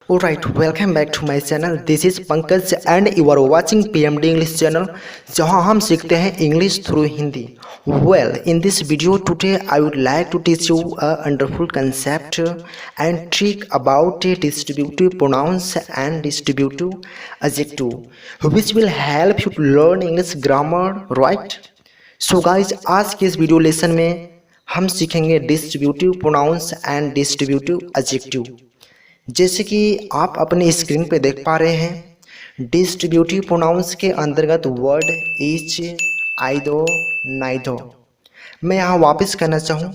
Alright, welcome back to my channel. This is Pankaj and you are watching PMD English channel जहां हम सीखते हैं English through Hindi. Well, in this video today I would like to teach you a wonderful concept and trick about distributive pronouns and distributive adjective which will help you to learn English grammar, right? So guys, आज के इस video lesson में हम सीखेंगे distributive pronouns and distributive adjective. जैसे कि आप अपने स्क्रीन पे देख पा रहे हैं, डिस्ट्रीब्यूटिव प्रोनाउंस के अंतर्गत वर्ड ईच, आइदर, नाइदर। मैं यहाँ वापस करना चाहूँ,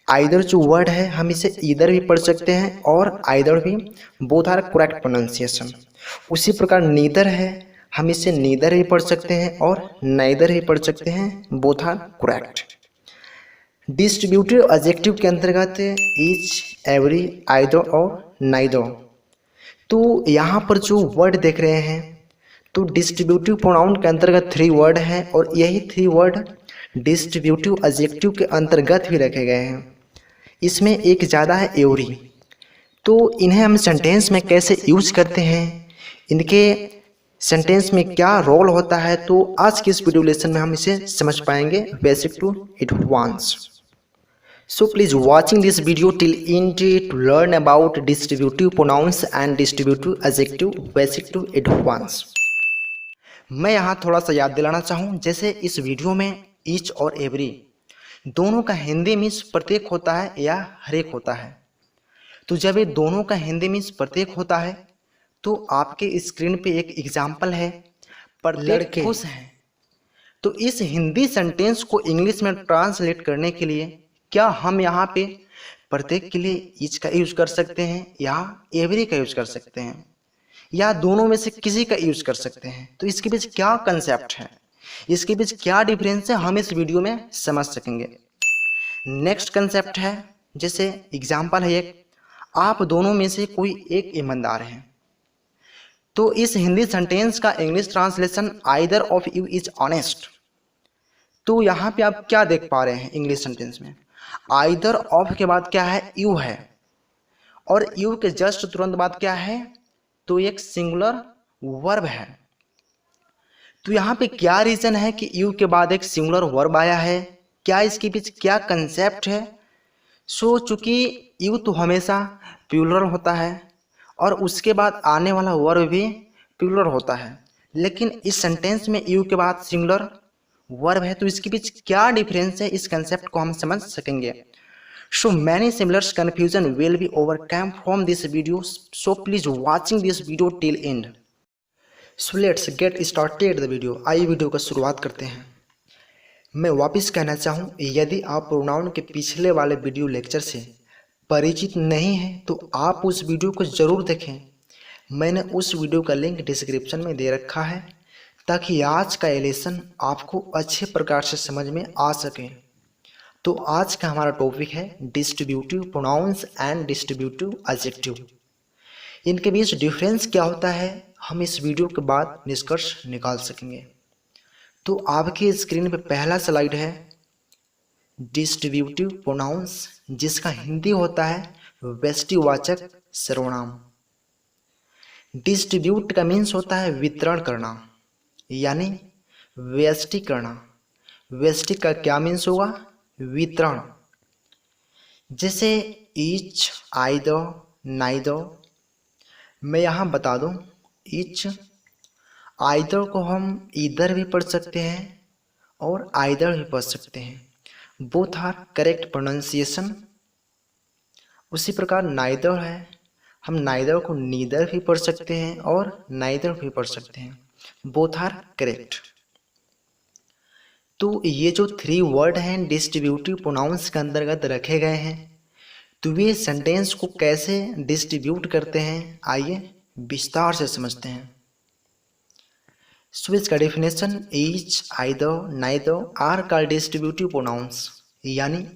आइदर जो वर्ड है हम इसे ईदर भी पढ़ सकते हैं और आइदर भी, बोथ आर करेक्ट प्रोनाउंसिएशन। उसी प्रकार नीदर है, हम इसे नीदर भी पढ़ सकते हैं और नाइदर भी पढ़ सकते हैं, both are correct. Distributive adjective के अंतर्गत ईच, एवरी, आइदर और नाइदर। तो यहाँ पर जो वर्ड देख रहे हैं, तो डिस्ट्रीब्यूटिव प्रोनाउन के अंतर्गत 3 वर्ड हैं और यही 3 वर्ड डिस्ट्रीब्यूटिव एडजेक्टिव के अंतर्गत भी रखे गए हैं। इसमें एक ज़्यादा है एवरी। तो इन्हें हम सेंटेंस में कैसे यूज करते हैं, इनके सेंटेंस में क्या रोल होता है, तो आज के इस वीडियो लेसन में हम इसे समझ पाएंगे basic to advance. So please watching this video till end to learn about distributive pronouns and distributive adjective basic to advance। मैं यहाँ थोड़ा सा याद दिलाना चाहूँ, जैसे इस वीडियो में ईच और एवरी दोनों का हिंदी मीन्स प्रत्येक होता है या हरेक होता है। तो जब ये दोनों का हिंदी मीन्स प्रत्येक होता है तो आपके स्क्रीन पे एक एग्जाम्पल है, लड़के खुश हैं। तो इस हिंदी सेंटेंस को इंग्लिश में ट्रांसलेट करने के लिए क्या हम यहाँ पे प्रत्येक के लिए ईच का यूज कर सकते हैं या एवरी का यूज कर सकते हैं या दोनों में से किसी का यूज कर सकते हैं। तो इसके बीच क्या कंसेप्ट है, इसके बीच क्या डिफरेंस है, हम इस वीडियो में समझ सकेंगे। नेक्स्ट कंसेप्ट है, जैसे एग्जाम्पल है एक, आप दोनों में से कोई एक ईमानदार है। तो इस हिंदी सेंटेंस का English translation either of you is honest. तो यहाँ पे आप क्या देख पा रहे हैं इंग्लिश सेंटेंस में, आइदर ऑफ के बाद क्या है, यू है, और यू के जस्ट तुरंत बाद क्या है, तो एक सिंगुलर वर्ब है। तो यहाँ पे क्या रीजन है कि यू के बाद एक सिंगुलर वर्ब आया है, क्या इसके बीच क्या कंसेप्ट है। सो चूंकि यू तो हमेशा प्लूरल होता है और उसके बाद आने वाला वर्ब भी प्लूरल होता है, लेकिन इस सेंटेंस में यू के बाद सिंगुलर वर्ब है, तो इसके बीच क्या डिफरेंस है, इस कंसेप्ट को हम समझ सकेंगे। So many similars confusion will be overcome from this video, so please watching this video till and. So let's get started the video. आइए वीडियो का शुरुआत करते हैं। मैं वापस कहना चाहूँ, यदि आप प्रोनाउन के पिछले वाले वीडियो लेक्चर से परिचित नहीं हैं तो आप उस वीडियो को ज़रूर देखें। मैंने उस वीडियो का लिंक डिस्क्रिप्शन में दे रखा है ताकि आज का ये लेसन आपको अच्छे प्रकार से समझ में आ सके। तो आज का हमारा टॉपिक है distributive pronouns and distributive adjective. इनके बीच डिफरेंस क्या होता है, हम इस वीडियो के बाद निष्कर्ष निकाल सकेंगे। तो आपकी स्क्रीन पे पहला स्लाइड है डिस्ट्रीब्यूटिव प्रोनाउंस, जिसका हिंदी होता है व्यष्टिवाचक सर्वनाम। डिस्ट्रीब्यूट का मीन्स होता है वितरण करना, यानी व्यष्टि करना। व्यष्टि का क्या मीन्स होगा, वितरण। जैसे ईच, आइदर, नाइदर। मैं यहाँ बता दूँ, ईच, आइदर को हम ईदर भी पढ़ सकते हैं और आइदर भी पढ़ सकते हैं, बोथ आर करेक्ट प्रोनाउंसिएशन। उसी प्रकार नाइदर है, हम नाइदर को नीदर भी पढ़ सकते हैं और नाइदर भी पढ़ सकते हैं, बोथ आर करेक्ट। तो ये जो 3 वर्ड हैं डिस्ट्रीब्यूटिव प्रोनाउंस के अंतर्गत रखे गए हैं, तो वे सेंटेंस को कैसे डिस्ट्रीब्यूट करते हैं, आइए विस्तार से समझते हैं। सो इसका definition, each, either, neither are called distributive pronouns, यानी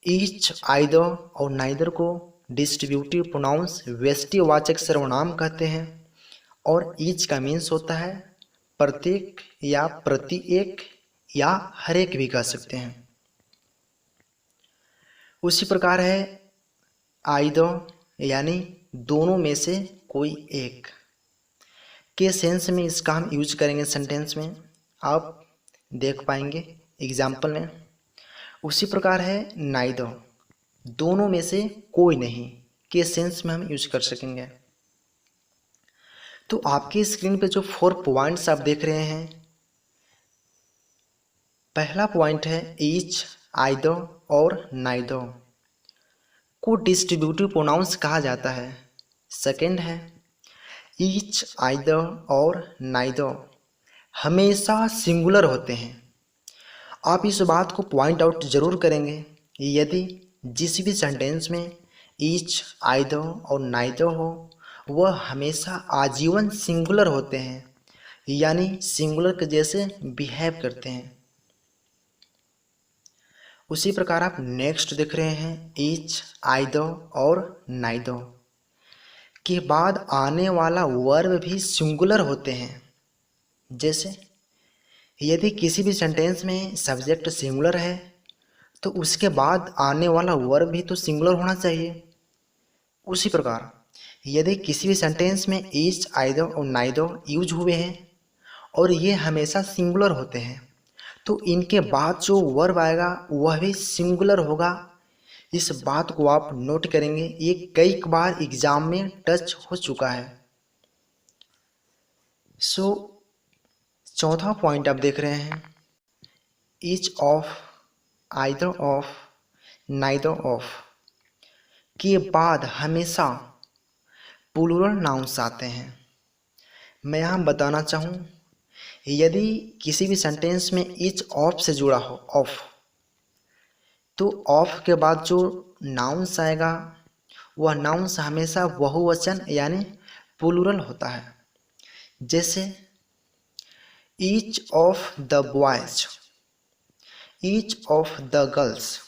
ईच, आइदर और नाइदर को डिस्ट्रीब्यूटिव प्रोनाउंस व्यष्टिवाचक सर्वनाम कहते हैं। और ईच का मीन्स होता है प्रत्येक या प्रति एक या हर एक भी कह सकते हैं। उसी प्रकार है आइदर यानी दोनों में से कोई एक के सेंस में इसका हम यूज करेंगे सेंटेंस में, आप देख पाएंगे एग्जाम्पल में। उसी प्रकार है नाइदर, दोनों में से कोई नहीं के सेंस में हम यूज कर सकेंगे। तो आपकी स्क्रीन पे जो 4 पॉइंट्स आप देख रहे हैं, पहला पॉइंट है ईच, आइदर और नाइदर को डिस्ट्रीब्यूटिव प्रोनाउंस कहा जाता है। सेकंड है ईच, आइदर और नाइदर हमेशा सिंगुलर होते हैं। आप इस बात को पॉइंट आउट जरूर करेंगे यदि जिस भी सेंटेंस में ईच, आइदर और नाइदर हो वह हमेशा आजीवन सिंगुलर होते हैं, यानी सिंगुलर के जैसे बिहेव करते हैं। उसी प्रकार आप नेक्स्ट देख रहे हैं ईच, आइदर और नाइदर के बाद आने वाला वर्ब भी सिंगुलर होते हैं। जैसे यदि किसी भी सेंटेंस में सब्जेक्ट सिंगुलर है तो उसके बाद आने वाला वर्ब भी तो सिंगुलर होना चाहिए। उसी प्रकार यदि किसी भी सेंटेंस में ईच, आइदर और नाइदर यूज हुए हैं और ये हमेशा सिंगुलर होते हैं तो इनके बाद जो वर्ब आएगा वह भी सिंगुलर होगा। इस बात को आप नोट करेंगे, ये कई बार एग्जाम में टच हो चुका है। चौथा पॉइंट आप देख रहे हैं each of, either of, neither of के बाद हमेशा प्लूरल नाउन्स आते हैं। मैं यहाँ बताना चाहूँ यदि किसी भी सेंटेंस में ईच ऑफ से जुड़ा हो ऑफ, तो ऑफ के बाद जो नाउन्स आएगा वह नाउन्स हमेशा बहुवचन यानी प्लूरल होता है। जैसे each of the boys, each of the girls,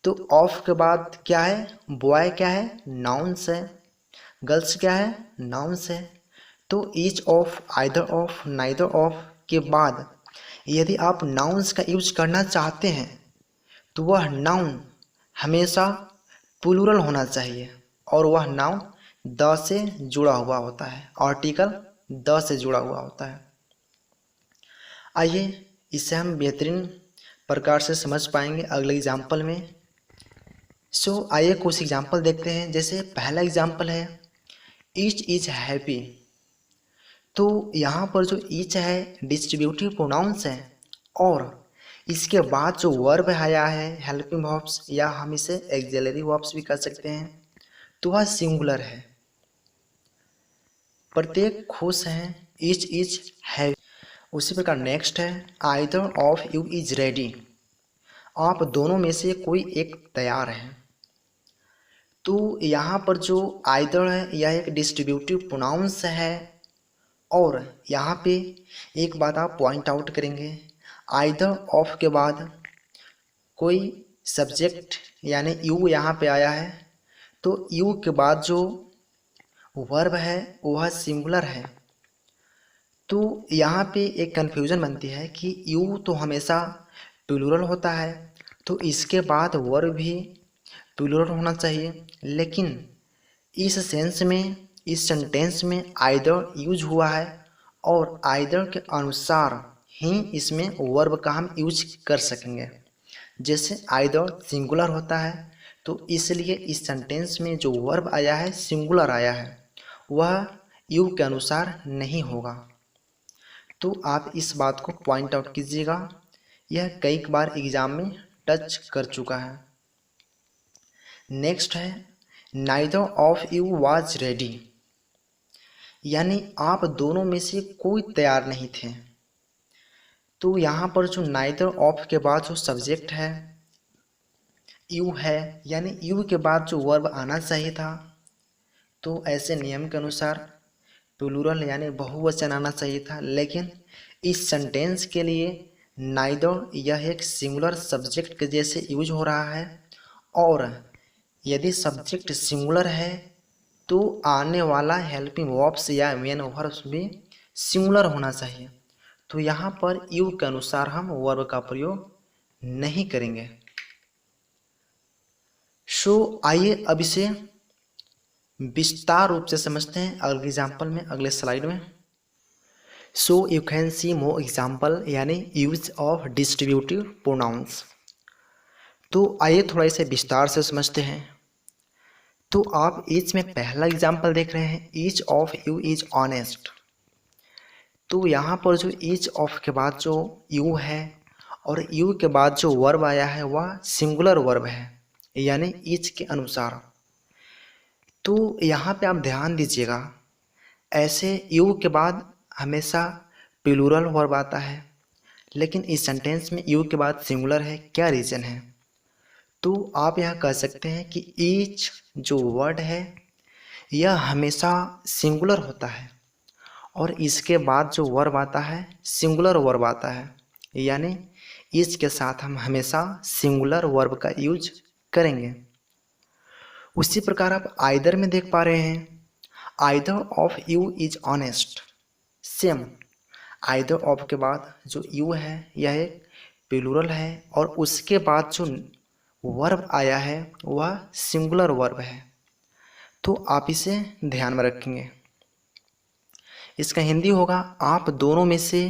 तो ऑफ के बाद क्या है, बॉय क्या है, नाउन्स है, गर्ल्स क्या है, नाउन्स है। तो each of, either of, neither of के बाद यदि आप नाउन्स का यूज करना चाहते हैं तो वह नाउन हमेशा प्लूरल होना चाहिए और वह नाउन द से जुड़ा हुआ होता है, आर्टिकल द से जुड़ा हुआ होता है। आइए इसे हम बेहतरीन प्रकार से समझ पाएंगे अगले एग्जाम्पल में। आइए कुछ एग्जाम्पल देखते हैं। जैसे पहला एग्जाम्पल है ईच इज हैप्पी, तो यहाँ पर जो ईच है डिस्ट्रीब्यूटिव प्रोनाउंस है और इसके बाद जो वर्ब आया है हेल्पिंग वर्ब्स या हम इसे एक्सिलरी वर्ब्स भी कह सकते हैं, तो वह सिंगुलर है, प्रत्येक खुश है, ईच इज हैप्पी। उसी प्रकार नेक्स्ट है either of you is ready, आप दोनों में से कोई एक तैयार है। तो यहाँ पर जो आइदर है यह एक डिस्ट्रीब्यूटिव प्रोनाउंस है और यहाँ पे एक बात आप पॉइंट आउट करेंगे, आइदर ऑफ के बाद कोई सब्जेक्ट यानी यू यहाँ पे आया है तो यू के बाद जो वर्ब है वह सिंगुलर है। तो यहाँ पे एक कन्फ्यूजन बनती है कि यू तो हमेशा प्लूरल होता है तो इसके बाद वर्ब भी प्लूरल होना चाहिए, लेकिन इस सेंस में, इस सेंटेंस में आइदर यूज हुआ है और आइदर के अनुसार ही इसमें वर्ब का हम यूज कर सकेंगे। जैसे आइदर सिंगुलर होता है तो इसलिए इस सेंटेंस में जो वर्ब आया है सिंगुलर आया है, वह यू के अनुसार नहीं होगा। तो आप इस बात को पॉइंट आउट कीजिएगा, यह कई बार एग्जाम में टच कर चुका है। नेक्स्ट है neither of you was ready, यानी आप दोनों में से कोई तैयार नहीं थे। तो यहाँ पर जो नाइदर ऑफ के बाद जो सब्जेक्ट है यू है, यानी यू के बाद जो वर्ब आना चाहिए था, तो ऐसे नियम के अनुसार प्लूरल यानी बहुवचन आना चाहिए था, लेकिन इस सेंटेंस के लिए नाइदर यह एक सिंगुलर सब्जेक्ट के जैसे यूज हो रहा है और यदि सब्जेक्ट सिंगुलर है तो आने वाला हेल्पिंग वर्ब्स या मेन वर्ब्स भी सिंगुलर होना चाहिए। तो यहाँ पर यू के अनुसार हम वर्ब का प्रयोग नहीं करेंगे। आइए अब इसे विस्तार रूप से समझते हैं अगले एग्जाम्पल में, अगले स्लाइड में। So you can see more example यानी यूज ऑफ डिस्ट्रीब्यूटिव प्रोनाउंस। तो आइए थोड़ा इसे विस्तार से समझते हैं। तो आप ईच में पहला एग्जाम्पल देख रहे हैं, each of you is honest. तो यहाँ पर जो ईच ऑफ के बाद जो यू है और यू के बाद जो वर्ब आया है वह सिंगुलर वर्ब है, यानी ईच के अनुसार। तो यहाँ पे आप ध्यान दीजिएगा, ऐसे यू के बाद हमेशा प्लूरल वर्ब आता है, लेकिन इस सेंटेंस में यू के बाद सिंगुलर है। क्या रीज़न है? तो आप यहाँ कह सकते हैं कि ईच जो वर्ड है यह हमेशा सिंगुलर होता है और इसके बाद जो वर्ब आता है सिंगुलर वर्ब आता है, यानी ईच के साथ हम हमेशा सिंगुलर वर्ब का यूज करेंगे। उसी प्रकार आप आइदर में देख पा रहे हैं, either of you is honest. Same, either of के बाद जो यू है यह एक प्लूरल है और उसके बाद जो वर्ब आया है वह सिंगुलर वर्ब है। तो आप इसे ध्यान में रखेंगे। इसका हिंदी होगा, आप दोनों में से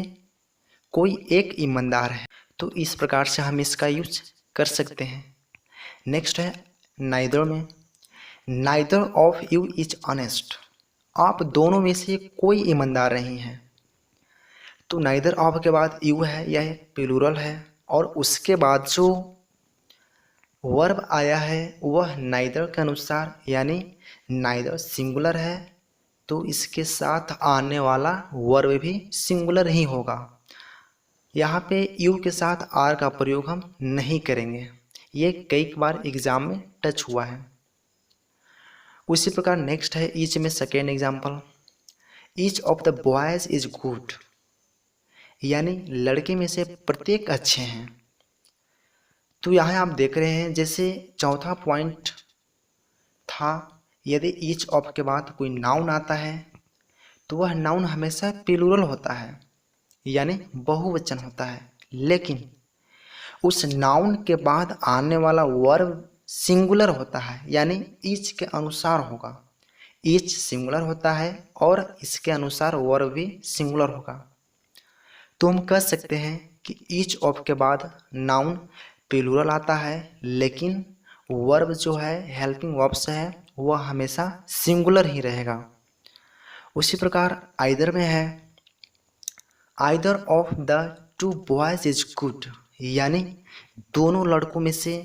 कोई एक ईमानदार है। तो इस प्रकार से हम इसका यूज कर सकते हैं। नेक्स्ट है नाइदर में, neither of you is honest. आप दोनों में से कोई ईमानदार नहीं है। तो नाइदर ऑफ के बाद यू है, यह प्लूरल है और उसके बाद जो वर्ब आया है वह नाइदर के अनुसार, यानी नाइदर सिंगुलर है, तो इसके साथ आने वाला वर्ब भी सिंगुलर ही होगा। यहाँ पे यू के साथ आर का प्रयोग हम नहीं करेंगे, ये कई बार एग्जाम में टच हुआ है। उसी प्रकार नेक्स्ट है ईच में second example, each of the boys is good, यानी लड़के में से प्रत्येक अच्छे हैं। तो यहाँ आप देख रहे हैं जैसे चौथा पॉइंट था, यदि ईच ऑफ के बाद कोई नाउन आता है तो वह नाउन हमेशा प्लूरल होता है, यानी बहुवचन होता है, लेकिन उस नाउन के बाद आने वाला वर्ब सिंगुलर होता है, यानी ईच के अनुसार होगा। ईच सिंगुलर होता है और इसके अनुसार वर्ब भी सिंगुलर होगा। तो हम कह सकते हैं कि ईच ऑफ के बाद नाउन प्लूरल आता है, लेकिन वर्ब जो है हेल्पिंग वर्ब्स है वह हमेशा सिंगुलर ही रहेगा। उसी प्रकार आइदर में है, either of the two boys is good, यानी दोनों लड़कों में से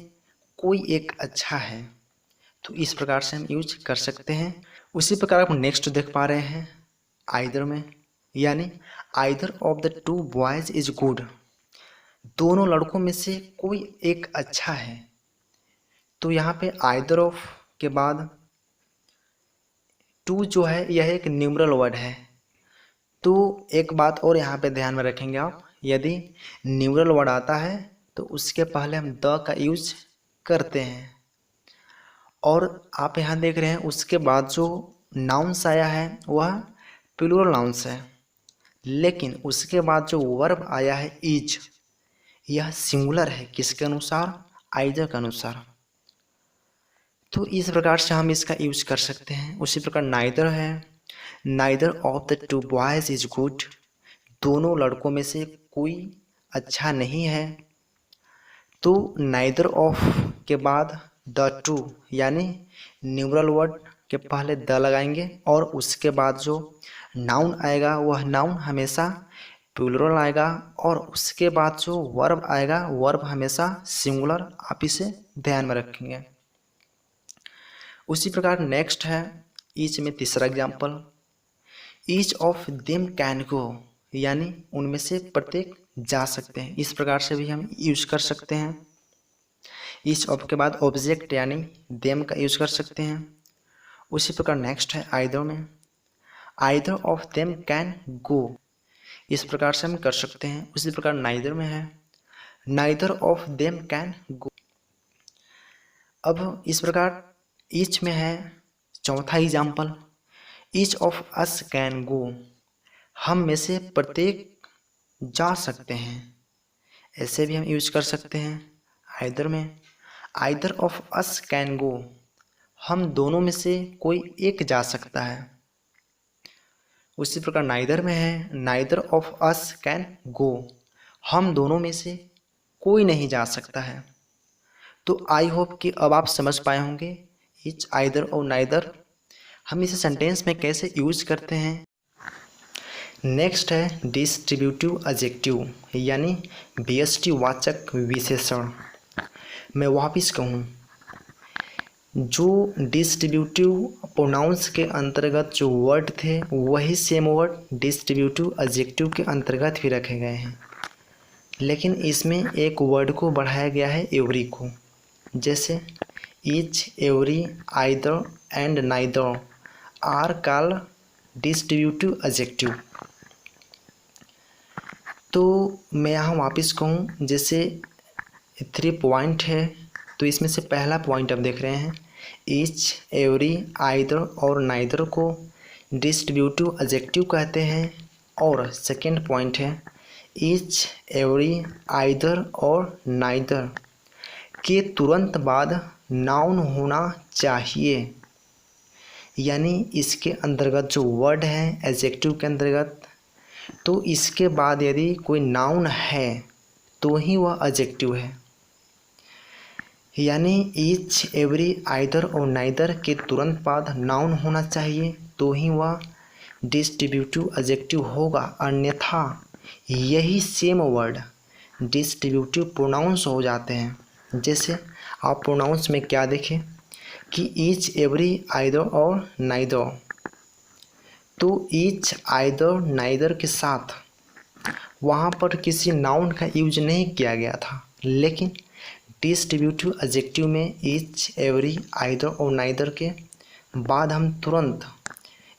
कोई एक अच्छा है। तो इस प्रकार से हम यूज कर सकते हैं। उसी प्रकार आप नेक्स्ट देख पा रहे हैं आइदर में, यानी either of the two boys is good, दोनों लड़कों में से कोई एक अच्छा है। तो यहाँ पे आइदर ऑफ के बाद टू जो है यह एक न्यूमरल वर्ड है। तो एक बात और यहाँ पे ध्यान में रखेंगे आप, यदि न्यूमरल वर्ड आता है तो उसके पहले हम द का यूज करते हैं, और आप यहाँ देख रहे हैं उसके बाद जो नाउंस आया है वह प्लूरल नाउंस है, लेकिन उसके बाद जो वर्ब आया है इज, यह सिंगुलर है। किसके अनुसार? आइदर के अनुसार। तो इस प्रकार से हम इसका यूज कर सकते हैं। उसी प्रकार नाइदर है, neither of the two boys is good, दोनों लड़कों में से कोई अच्छा नहीं है। तो नाइदर ऑफ के बाद द टू, यानी न्यूमरल वर्ड के पहले द लगाएंगे और उसके बाद जो नाउन आएगा वह नाउन हमेशा प्लूरल आएगा, और उसके बाद जो वर्ब आएगा वर्ब हमेशा सिंगुलर। आप इसे ध्यान में रखेंगे। उसी प्रकार नेक्स्ट है ईच में तीसरा example, each of them can go, यानी उनमें से प्रत्येक जा सकते हैं। इस प्रकार से भी हम यूज कर सकते हैं। ईच ऑफ के बाद ऑब्जेक्ट यानी देम का यूज कर सकते हैं। उसी प्रकार नेक्स्ट है आइदर में, either of them can go, इस प्रकार से हम कर सकते हैं। उसी प्रकार नाइदर में है, neither of them can go. अब इस प्रकार ईच में है चौथा example, each of us can go, हम में से प्रत्येक जा सकते हैं। ऐसे भी हम यूज कर सकते हैं। आइदर में, either of us can go, हम दोनों में से कोई एक जा सकता है। उसी प्रकार नाइदर में है, neither of us can go, हम दोनों में से कोई नहीं जा सकता है। तो आई होप कि अब आप समझ पाए होंगे इच, आइदर और नाइदर हम इसे सेंटेंस में कैसे यूज करते हैं। नेक्स्ट है डिस्ट्रीब्यूटिव एडजेक्टिव यानी व्यष्टि वाचक विशेषण। मैं वापिस कहूँ, जो डिस्ट्रीब्यूटिव प्रोनाउंस के अंतर्गत जो वर्ड थे वही सेम वर्ड डिस्ट्रीब्यूटिव एडजेक्टिव के अंतर्गत भी रखे गए हैं, लेकिन इसमें एक वर्ड को बढ़ाया गया है एवरी को। जैसे each, every, either and neither are called distributive adjective. तो मैं यहाँ वापस कहूँ, जैसे 3 पॉइंट है तो इसमें से पहला पॉइंट आप देख रहे हैं ईच, एवरी, आइदर और नाइदर को डिस्ट्रीब्यूटिव एडजेक्टिव कहते हैं। और सेकेंड पॉइंट है ईच, एवरी, आइदर और नाइदर के तुरंत बाद नाउन होना चाहिए, यानी इसके अंतर्गत जो वर्ड है एडजेक्टिव के अंतर्गत, तो इसके बाद यदि कोई नाउन है तो ही वह एडजेक्टिव है। यानी ईच, एवरी, आइदर और नाइदर के तुरंत बाद नाउन होना चाहिए तो ही वह डिस्ट्रीब्यूटिव एडजेक्टिव होगा, अन्यथा यही सेम वर्ड डिस्ट्रीब्यूटिव प्रोनाउंस हो जाते हैं। जैसे आप प्रोनाउंस में क्या देखें कि ईच, एवरी, आइदर और नाइदर, तो ईच, आइदर, नाइदर के साथ वहाँ पर किसी नाउन का यूज नहीं किया गया था, लेकिन डिस्ट्रीब्यूटिव एडजेक्टिव में ईच, एवरी, आइदर और नाइदर के बाद हम तुरंत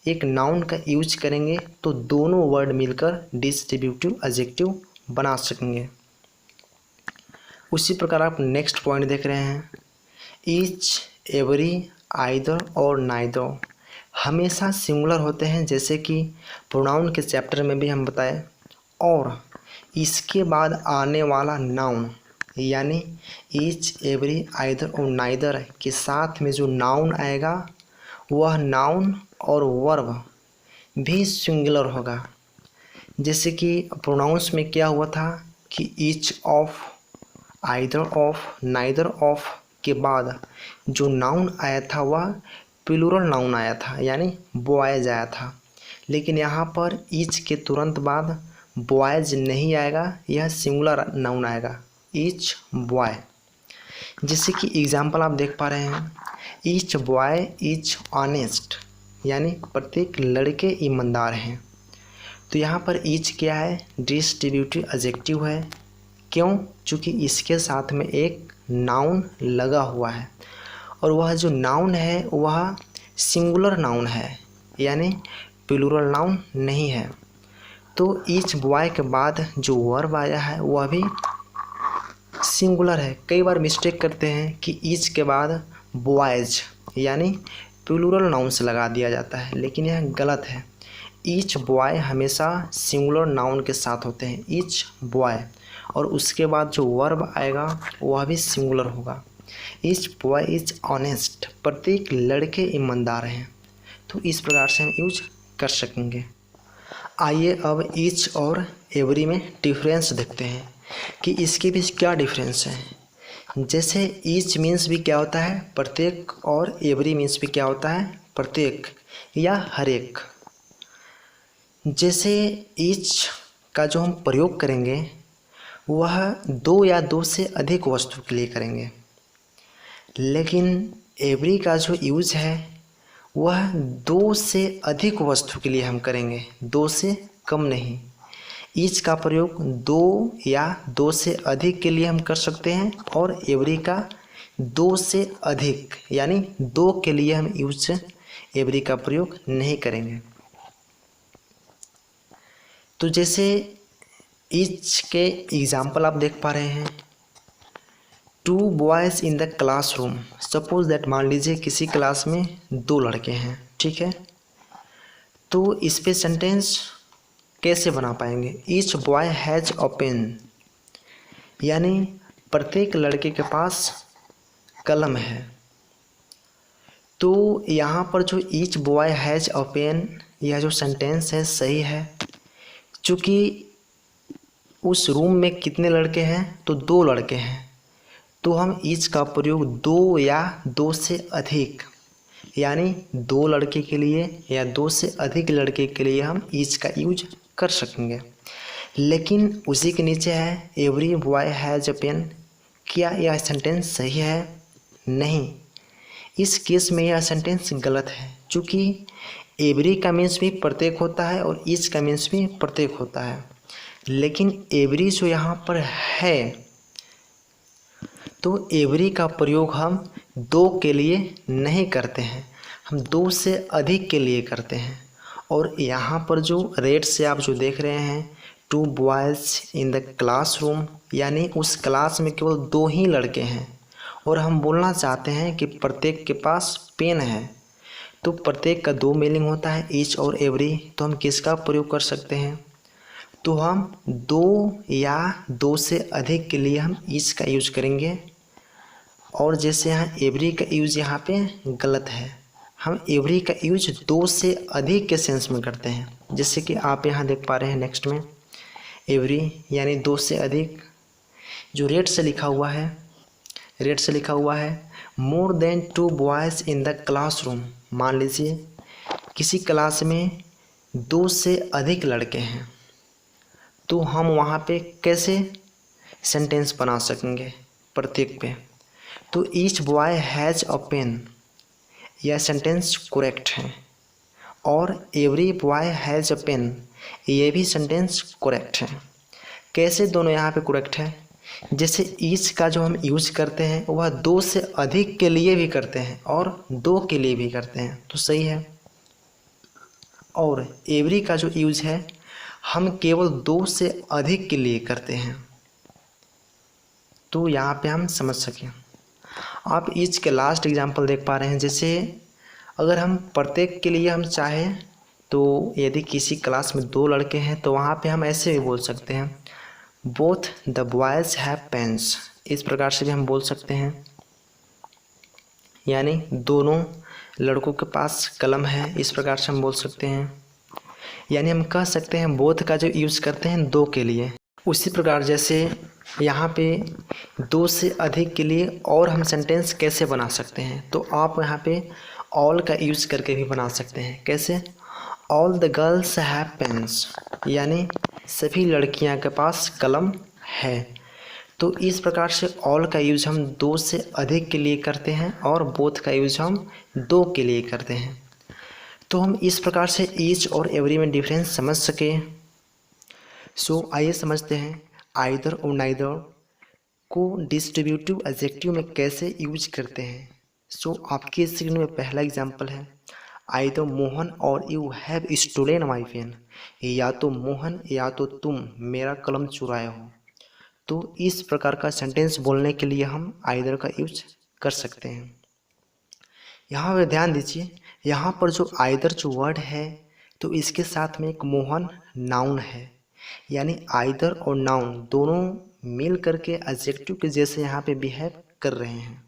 एक नाउन का यूज करेंगे तो दोनों वर्ड मिलकर डिस्ट्रीब्यूटिव एडजेक्टिव बना सकेंगे। उसी प्रकार आप नेक्स्ट पॉइंट देख रहे हैं ईच, एवरी, आइदर और नाइदर हमेशा सिंगुलर होते हैं, जैसे कि प्रोनाउन के चैप्टर में भी हम बताए। और इसके बाद आने वाला नाउन यानी ईच, एवरी, आइदर और नाइदर के साथ में जो नाउन आएगा वह नाउन और वर्ब भी सिंगुलर होगा। जैसे कि प्रोनाउंस में क्या हुआ था कि each of, either of, neither of के बाद जो नाउन आया था वह प्लूरल नाउन आया था, यानी बॉयज आया था। लेकिन यहाँ पर ईच के तुरंत बाद बॉयज नहीं आएगा, यह सिंगुलर नाउन आएगा ईच बॉय। जैसे कि एग्जाम्पल आप देख पा रहे हैं ईच बॉय इज ऑनेस्ट, यानी प्रत्येक लड़के ईमानदार हैं। तो यहाँ पर ईच क्या है, डिस्ट्रीब्यूटिव एडजेक्टिव है। क्यों? चूँकि इसके साथ में एक नाउन लगा हुआ है और वह जो नाउन है वह सिंगुलर नाउन है, यानी प्लूरल नाउन नहीं है। तो ईच बॉय के बाद जो वर्ब आया है वह भी सिंगुलर है। कई बार मिस्टेक करते हैं कि ईच के बाद बॉयज यानी प्लूरल नाउन से लगा दिया जाता है, लेकिन यह गलत है। ईच बॉय हमेशा सिंगुलर नाउन के साथ होते हैं, ईच बॉय, और उसके बाद जो वर्ब आएगा वह भी सिंगुलर होगा। ईच बॉय इज ऑनेस्ट, प्रत्येक लड़के ईमानदार हैं। तो इस प्रकार से हम यूज कर सकेंगे। आइए अब ईच और एवरी में डिफरेंस देखते हैं कि इसके बीच क्या डिफरेंस है। जैसे ईच मीन्स भी क्या होता है, प्रत्येक, और एवरी मीन्स भी क्या होता है, प्रत्येक या हर एक। जैसे ईच का जो हम प्रयोग करेंगे वह 2 या 2 से अधिक वस्तु के लिए करेंगे, लेकिन एवरी का जो यूज है वह 2 से अधिक वस्तु के लिए हम करेंगे, 2 से कम नहीं। ईच का प्रयोग 2 या 2 से अधिक के लिए हम कर सकते हैं, और एवरी का 2 से अधिक यानी 2 के लिए हम यूज एवरी का प्रयोग नहीं करेंगे। तो जैसे ईच के एग्जाम्पल आप देख पा रहे हैं, 2 boys in the classroom. Suppose that, मान लीजिए किसी क्लास में 2 लड़के हैं, ठीक है। तो इस पे सेंटेंस कैसे बना पाएंगे, each boy has a pen, यानी प्रत्येक लड़के के पास कलम है। तो यहाँ पर जो each boy has a pen, यह जो सेंटेंस है सही है, क्योंकि उस रूम में कितने लड़के हैं, तो 2 लड़के हैं। तो हम ईच का प्रयोग 2 या 2 से अधिक, यानी 2 लड़के के लिए या 2 से अधिक लड़के के लिए हम ईच का यूज कर सकेंगे। लेकिन उसी के नीचे है every boy has a pen. क्या यह सेंटेंस सही है? नहीं, इस केस में यह सेंटेंस गलत है, क्योंकि एवरी का मीन्स भी प्रत्येक होता है और ईच का मीन्स भी प्रत्येक होता है। लेकिन एवरी जो यहाँ पर है, तो एवरी का प्रयोग हम 2 के लिए नहीं करते हैं, हम 2 से अधिक के लिए करते हैं। और यहाँ पर जो रेड से आप जो देख रहे हैं 2 बॉयज़ इन द क्लासरूम, यानी उस क्लास में केवल 2 ही लड़के हैं और हम बोलना चाहते हैं कि प्रत्येक के पास पेन है। तो प्रत्येक का 2 मीनिंग होता है, ईच और एवरी। तो हम किसका प्रयोग कर सकते हैं? तो हम 2 या 2 से अधिक के लिए हम ईच का यूज करेंगे। और जैसे यहाँ एवरी का यूज यहाँ पे गलत है, हम एवरी का यूज 2 से अधिक के सेंस में करते हैं। जैसे कि आप यहाँ देख पा रहे हैं नेक्स्ट में एवरी यानी 2 से अधिक। जो रेड से लिखा हुआ है, रेड से लिखा हुआ है more than 2 boys in the classroom. मान लीजिए किसी क्लास में 2 से अधिक लड़के हैं, तो हम वहाँ पे कैसे सेंटेंस बना सकेंगे प्रत्येक पे? तो each boy has a pen, यह सेंटेंस करेक्ट है। और every boy has a pen, ये भी सेंटेंस करेक्ट है। कैसे दोनों यहाँ पे करेक्ट है? जैसे ईच का जो हम यूज करते हैं वह 2 से अधिक के लिए भी करते हैं और 2 के लिए भी करते हैं, तो सही है। और एवरी का जो यूज है हम केवल 2 से अधिक के लिए करते हैं, तो यहाँ पे हम समझ सकें। आप ईच के लास्ट एग्जाम्पल देख पा रहे हैं। जैसे अगर हम प्रत्येक के लिए हम चाहें, तो यदि किसी क्लास में 2 लड़के हैं तो वहाँ पे हम ऐसे भी बोल सकते हैं both the boys have pens. इस प्रकार से भी हम बोल सकते हैं, यानी दोनों लड़कों के पास कलम है, इस प्रकार से हम बोल सकते हैं। यानी हम कह सकते हैं बोथ का जो यूज़ करते हैं 2 के लिए। उसी प्रकार जैसे यहाँ पे 2 से अधिक के लिए और हम सेंटेंस कैसे बना सकते हैं, तो आप यहाँ पे ऑल का यूज़ करके भी बना सकते हैं। कैसे? All the girls have pens, यानी सभी लड़कियाँ के पास कलम है। तो इस प्रकार से ऑल का यूज़ हम 2 से अधिक के लिए करते हैं और बोथ का यूज़ हम 2 के लिए करते हैं। तो हम इस प्रकार से ईच और एवरी में डिफरेंस समझ सके। सो आइए समझते हैं आइदर और नाइदर को डिस्ट्रीब्यूटिव एडजेक्टिव में कैसे यूज करते हैं। सो आपके स्क्रीन में पहला एग्जांपल है either Mohan or you have stolen my pen, या तो मोहन या तो तुम मेरा कलम चुराए हो। तो इस प्रकार का सेंटेंस बोलने के लिए हम आइदर का यूज कर सकते हैं। यहाँ पे ध्यान दीजिए, यहाँ पर जो आइदर जो वर्ड है तो इसके साथ में एक मोहन नाउन है, यानी आइदर और नाउन दोनों मिल करके एडजेक्टिव के जैसे यहाँ पे बिहेव कर रहे हैं।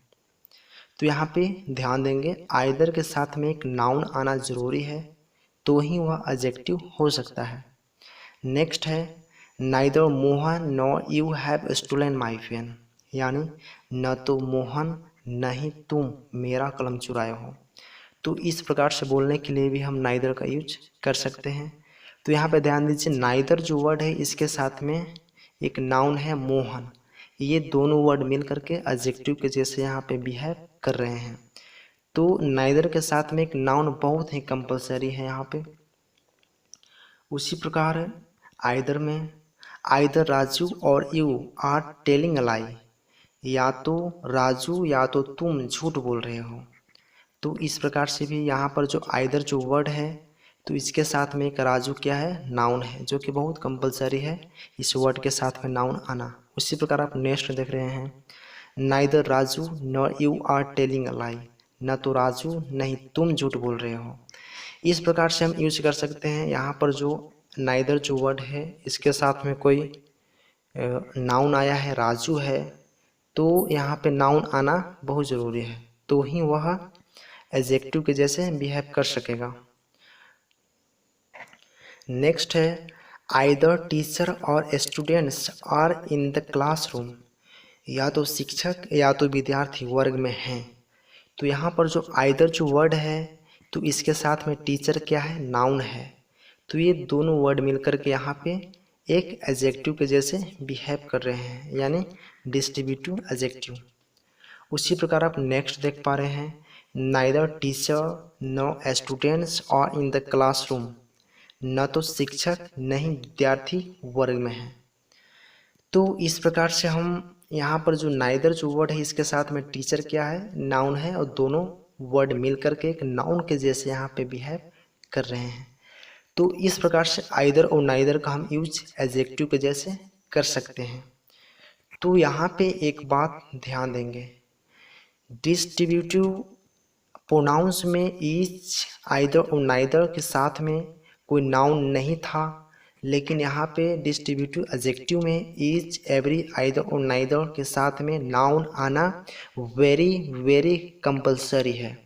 तो यहाँ पे ध्यान देंगे आइदर के साथ में एक नाउन आना जरूरी है, तो ही वह एडजेक्टिव हो सकता है। नेक्स्ट है neither Mohan nor you have stolen my pen, यानी न तो मोहन न ही तुम मेरा कलम चुराए हो। तो इस प्रकार से बोलने के लिए भी हम नाइदर का यूज कर सकते हैं। तो यहाँ पे ध्यान दीजिए नाइदर जो वर्ड है इसके साथ में एक नाउन है मोहन, ये दोनों वर्ड मिल करके एडजेक्टिव के जैसे यहाँ पे बिहेव कर रहे हैं। तो नाइदर के साथ में एक नाउन बहुत ही कंपलसरी है यहाँ पे। उसी प्रकार आइदर में आइदर राजू और यू आर टेलिंग अ लाई, या तो राजू या तो तुम झूठ बोल रहे हो। तो इस प्रकार से भी यहाँ पर जो आइदर जो वर्ड है तो इसके साथ में एक राजू क्या है, नाउन है, जो कि बहुत कंपलसरी है इस वर्ड के साथ में नाउन आना। उसी प्रकार आप नेक्स्ट देख रहे हैं neither Raju nor you are telling a lie, न तो राजू नहीं तुम झूठ बोल रहे हो। इस प्रकार से हम यूज कर सकते हैं। यहाँ पर जो नाइदर जो वर्ड है इसके साथ में कोई नाउन आया है, राजू है, तो यहाँ पे नाउन आना बहुत ज़रूरी है, तो ही वह एडजेक्टिव के जैसे बिहेव कर सकेगा। नेक्स्ट है either teacher or students are in the classroom, या तो शिक्षक या तो विद्यार्थी वर्ग में हैं। तो यहाँ पर जो आइदर जो वर्ड है तो इसके साथ में टीचर क्या है, नाउन है। तो ये दोनों वर्ड मिलकर के यहाँ पे एक एडजेक्टिव के जैसे बिहेव कर रहे हैं, यानी डिस्ट्रीब्यूटिव एडजेक्टिव। उसी प्रकार आप नेक्स्ट देख पा रहे हैं, neither teacher nor students are in the classroom, न तो शिक्षक नहीं विद्यार्थी वर्ग में है। तो इस प्रकार से हम यहाँ पर जो नाइदर जो वर्ड है इसके साथ में टीचर क्या है, नाउन है, और दोनों वर्ड मिलकर के एक नाउन के जैसे यहाँ पे बिहेव कर रहे हैं। तो इस प्रकार से आइदर और नाइदर का हम यूज एडजेक्टिव के जैसे कर सकते हैं। तो यहाँ पे एक बात ध्यान देंगे, डिस्ट्रीब्यूटिव प्रोनाउंस में ईच, आइदर और नाइदर के साथ में कोई नाउन नहीं था, लेकिन यहाँ पे डिस्ट्रीब्यूटिव एडजेक्टिव में ईच, एवरी, आइदर और नाइदर के साथ में नाउन आना वेरी वेरी कंपलसरी है।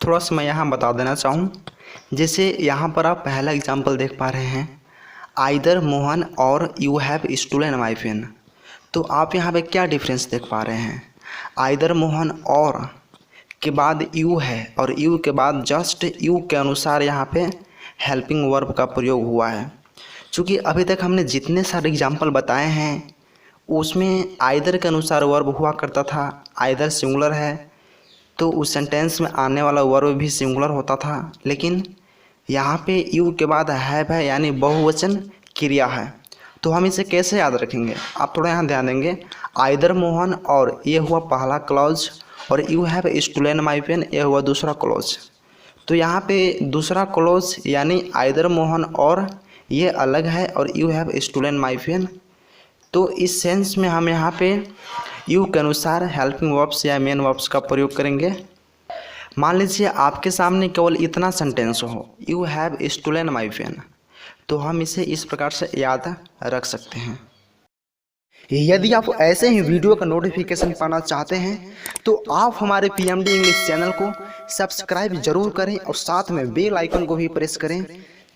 थोड़ा सा मैं यहाँ बता देना चाहूँ, जैसे यहाँ पर आप पहला एग्जांपल देख पा रहे हैं, either Mohan or you have stolen my pen. तो आप यहाँ पे क्या डिफरेंस देख पा रहे हैं, आइदर मोहन और के बाद यू है, और यू के बाद जस्ट यू के अनुसार यहाँ पे हेल्पिंग वर्ब का प्रयोग हुआ है। चूँकि अभी तक हमने जितने सारे एग्जाम्पल बताए हैं उसमें आइदर के अनुसार वर्ब हुआ करता था, आइदर सिंगुलर है तो उस सेंटेंस में आने वाला वर्ब भी सिंगुलर होता था, लेकिन यहाँ पे यू के बाद हैव है यानी बहुवचन क्रिया है। तो हम इसे कैसे याद रखेंगे, आप थोड़ा यहाँ ध्यान देंगे, आइदर मोहन और ये हुआ पहला clause, or you have stolen my pen ये हुआ दूसरा क्लॉज। तो यहाँ पे दूसरा क्लॉज यानी आइदर मोहन और ये अलग है or you have stolen my pen. तो इस सेंस में हम यहाँ पे यू के अनुसार हेल्पिंग वर्ब्स या मेन वर्ब्स का प्रयोग करेंगे। मान लीजिए आपके सामने केवल इतना सेंटेंस हो, you have stolen my pen, तो हम इसे इस प्रकार से याद रख सकते हैं। यदि आप ऐसे ही वीडियो का नोटिफिकेशन पाना चाहते हैं तो आप हमारे पीएमडी इंग्लिश चैनल को सब्सक्राइब जरूर करें और साथ में बेल आइकन को भी प्रेस करें,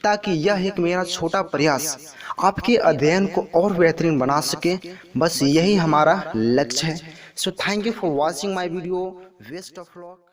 ताकि यह एक मेरा छोटा प्रयास आपके अध्ययन को और बेहतरीन बना सके। बस यही हमारा लक्ष्य है। So thank you for watching my video. Best of luck.